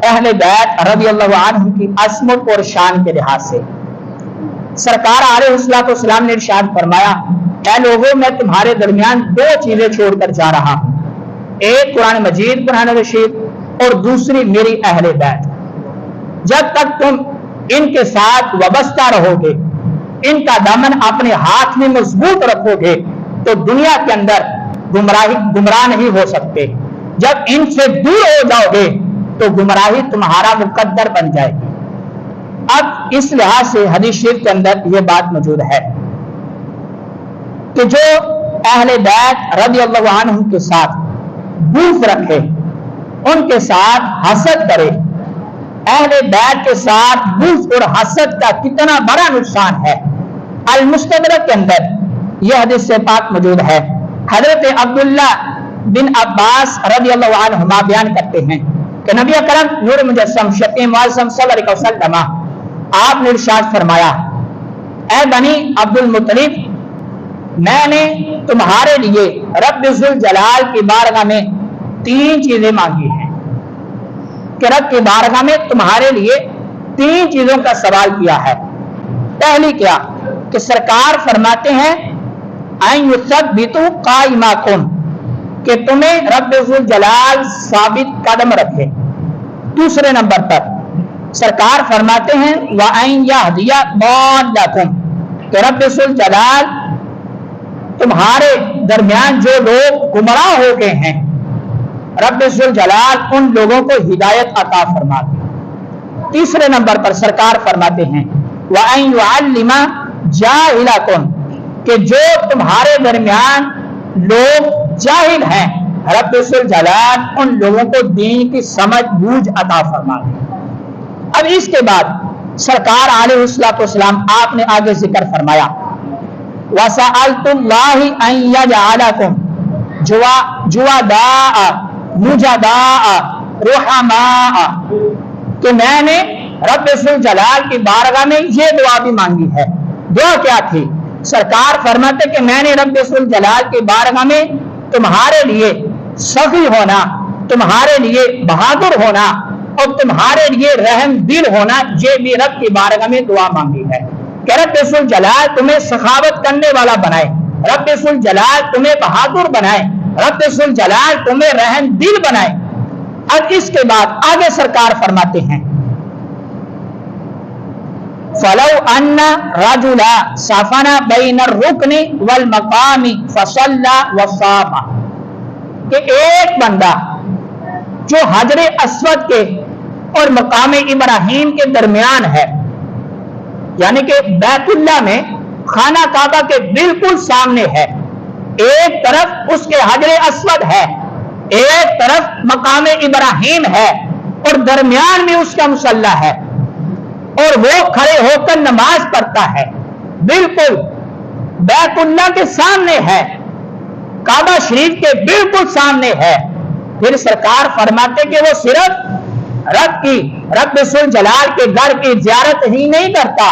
اہل بیت رضی اللہ عنہ کی عظمت اور شان کے لحاظ سے سرکار علیہ الصلوۃ والسلام نے ارشاد فرمایا، اے لوگوں میں تمہارے درمیان دو چیزیں چھوڑ کر جا رہا ہوں، ایک قرآن مجید قرآن رشید اور دوسری میری اہل بیت۔ جب تک تم ان کے ساتھ وابستہ رہو گے، ان کا دامن اپنے ہاتھ میں مضبوط رکھو گے تو دنیا کے اندر گمراہ نہیں ہو سکتے۔ جب ان سے دور ہو جاؤ گے تو گمراہی تمہارا مقدر بن جائے گی۔ اب اس لحاظ سے حدیث شریف کے اندر یہ بات موجود ہے کہ جو اہل بیت رضی اللہ عنہ کے ساتھ بغض رکھے، ان کے ساتھ حسد کرے، اہل بیت کے ساتھ بغض اور حسد کا کتنا بڑا نقصان ہے۔ المستدرک کے اندر یہ حدیث سے پاک موجود ہے۔ حضرت عبداللہ بن عباس رضی اللہ عنہما بیان کرتے ہیں کہ نبی اکرم نور مجسم شفیع معظم صلی اللہ علیہ وسلم آپ نے ارشاد فرمایا، اے بنی عبد المطلب، میں نے تمہارے لیے رب ذوالجلال کی بارگاہ میں تین چیزیں مانگی ہیں، کہ رب کی بارگاہ میں تمہارے لیے تین چیزوں کا سوال کیا ہے۔ پہلی کیا کہ سرکار فرماتے ہیں ان یثبتوا قائمکم، کہ تمہیں رب ذوالجلال ثابت قدم رکھے۔ دوسرے نمبر پر سرکار فرماتے ہیں وَأَن يَهْدِيَ ضَالَّكُمْ، کہ رب ذوالجلال تمہارے درمیان جو لوگ گمراہ ہو گئے ہیں، رب ذوالجلال ان لوگوں کو ہدایت عطا فرما دے۔ تیسرے نمبر پر سرکار فرماتے ہیں وَأَن يُعَلِّمَ جَاهِلَكُمْ، کہ جو تمہارے درمیان لوگ جاہل ہیں، رب ذوالجلال ان لوگوں کو دین کی سمجھ بوجھ عطا فرما دے۔ اب اس کے بعد سرکار علیہ الصلوۃ والسلام آپ نے آگے ذکر فرمایا وَسَأَلْتُ اللَّهِ أَن يَجْعَلَكُمْ جُوَدَاءَ مُجَدَاءَ رُحَمَاءَ، کہ میں نے رب ذوالجلال کی بارگاہ میں یہ دعا بھی مانگی ہے۔ دعا کیا تھی؟ سرکار فرماتے کہ میں نے رب ذوالجلال کی بارگاہ میں تمہارے لیے سخی ہونا، تمہارے لیے بہادر ہونا اور تمہارے لیے رحم دل ہونا، یہ بھی رب کی بارگاہ میں دعا مانگی ہے کہ رب ذوالجلال تمہیں سخاوت کرنے والا بنائے، رب ذوالجلال تمہیں بہادر بنائے، رب ذوالجلال تمہیں رحم دل بنائے۔ اب اس کے بعد آگے سرکار فرماتے ہیں فَلَوْ أَنَّ رَجُلًا سَفَنَ بَيْنَ الرُّكْنِ وَالْمَقَامِ فَصَلَّى وَصَامَ، کہ ایک بندہ جو حجر اسود کے اور مقام ابراہیم کے درمیان ہے، یعنی کہ بیت اللہ میں خانہ کعبہ کے بالکل سامنے ہے، ایک طرف اس کے حجر اسود ہے، ایک طرف مقام ابراہیم ہے اور درمیان میں اس کا مصلی ہے، اور وہ کھڑے ہو کر نماز پڑھتا ہے، بالکل بیت اللہ کے سامنے ہے، کعبہ شریف کے بالکل سامنے ہے۔ پھر سرکار فرماتے کہ وہ صرف رب ذوالجلال کے گھر کی زیارت ہی نہیں کرتا،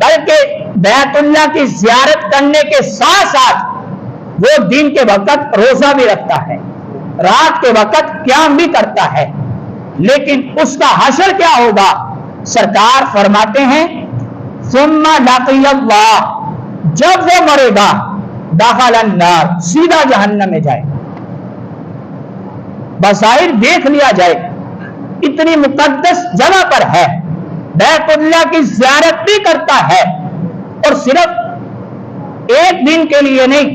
بلکہ بیت اللہ کی زیارت کرنے کے ساتھ ساتھ وہ دن کے وقت روزہ بھی رکھتا ہے، رات کے وقت قیام بھی کرتا ہے۔ لیکن اس کا حشر کیا ہوگا؟ سرکار فرماتے ہیں ثم لقی اللہ، جب وہ مرے گا دخل النار، سیدھا جہنم میں جائے گا۔ بظاہر دیکھ لیا جائے اتنی مقدس جگہ پر ہے، بیت اللہ کی زیارت بھی کرتا ہے، اور صرف ایک دن کے لیے نہیں،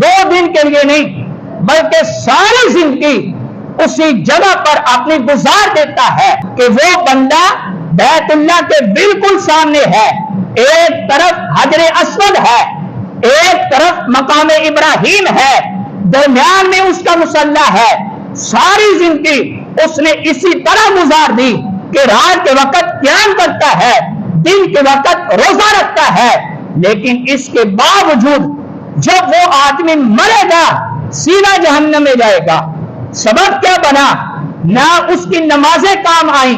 2 دن کے لیے نہیں، بلکہ ساری زندگی اسی جگہ پر اپنی گزار دیتا ہے کہ وہ بندہ بیت اللہ کے بالکل سامنے ہے، ایک طرف حجر اسود ہے، ایک طرف مقام ابراہیم ہے، درمیان میں اس کا مصلی ہے۔ ساری زندگی اس نے اسی طرح گزار دی کہ رات کے وقت قیام کرتا ہے، دن کے وقت روزہ رکھتا ہے، لیکن اس کے باوجود جب وہ آدمی مرے گا سیدھا جہنم میں جائے گا۔ سبب کیا بنا؟ نہ اس کی نمازیں کام آئیں،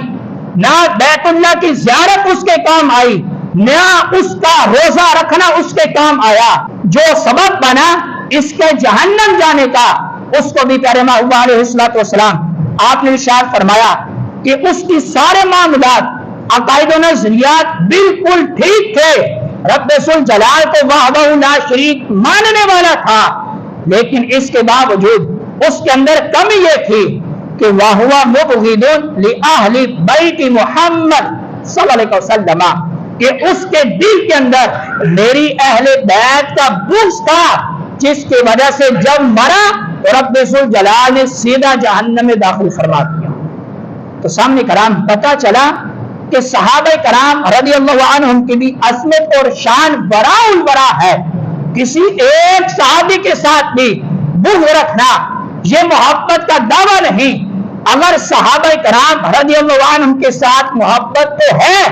نہ بیت اللہ کی زیارت اس کے کام آئی، نہ اس کا روزہ رکھنا اس کے کام آیا۔ جو سبب بنا اس کے جہنم جانے کا، اس کو بھی پیارے محبوب علیہ الصلوۃ والسلام آپ نے ارشاد فرمایا کہ اس کی سارے معاملات عقائد و نظریات بالکل ٹھیک تھے، رب ذوالجلال کو وحدہ لا شریک ماننے والا تھا، لیکن اس کے باوجود اس کے اندر کمی یہ تھی کہ وَهُوَ مُبْغِضٌ لِأَهْلِ بَيْتِ محمد صلی اللہ علیہ وسلم، کہ اس کے دل کے اندر میری اہل بیت کا بغض تھا، جس کی وجہ سے جب مرا تو رب ذوالجلال نے سیدھا جہنم میں داخل فرما دیا۔ تو سامنے کرام پتہ چلا کہ صحابہ کرام رضی اللہ عنہم کی بھی عظمت اور شان براء البراء ہے۔ کسی ایک صحابی کے ساتھ بھی بغض رکھنا یہ محبت کا دعویٰ نہیں۔ اگر صحابہ کرام رضی اللہ عنہم کے ساتھ محبت تو ہے،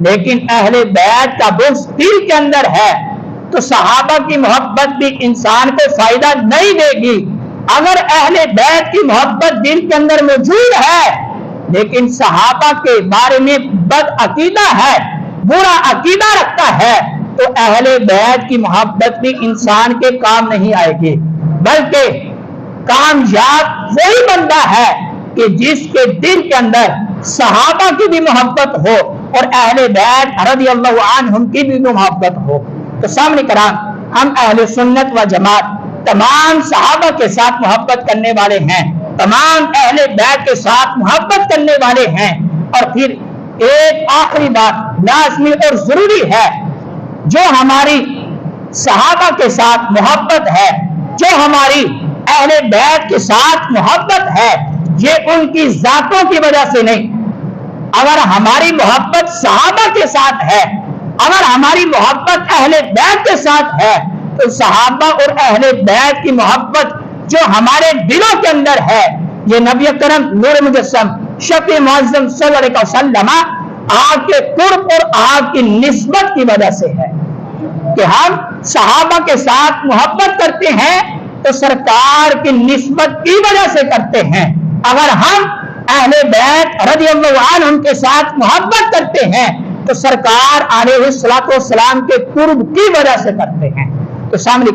لیکن اہل بیت کا بغض دل کے اندر ہے، تو صحابہ کی محبت بھی انسان کو فائدہ نہیں دے گی۔ اگر اہل بیت کی محبت دل کے اندر موجود ہے لیکن صحابہ کے بارے میں بد عقیدہ ہے، برا عقیدہ رکھتا ہے، تو اہل بیت کی محبت بھی انسان کے کام نہیں آئے گی، بلکہ کامیاب وہی بندہ ہے کہ جس کے دل کے اندر صحابہ کی بھی محبت ہو اور اہل بیت رضی اللہ عنہم کی بھی محبت ہو۔ تو سامنے کرام ہم اہل سنت و جماعت تمام صحابہ کے ساتھ محبت کرنے والے ہیں، تمام اہل بیت کے ساتھ محبت کرنے والے ہیں۔ اور پھر ایک آخری بات لازمی اور ضروری ہے، جو ہماری صحابہ کے ساتھ محبت ہے، جو ہماری اہل بیت کے ساتھ محبت ہے، یہ ان کی ذاتوں کی وجہ سے نہیں۔ اگر ہماری محبت صحابہ کے ساتھ ہے، اگر ہماری محبت اہل بیت کے ساتھ ہے، تو صحابہ اور اہل بیت کی محبت جو ہمارے دلوں کے اندر ہے، یہ نبی کرم نور مجسم شفیع معظم صلی اللہ علیہ وسلم آپ کے قرب اور آپ کی نسبت کی وجہ سے ہے کہ ہم صحابہ کے ساتھ محبت کرتے ہیں، تو سرکار کی نسبت کی وجہ سے کرتے ہیں۔ اگر ہم اہل بیت رضی اللہ عنہم کے ساتھ محبت کرتے ہیں تو سرکار علیہ الصلوۃ والسلام کے قرب کی وجہ سے کرتے ہیں۔ تو سامنے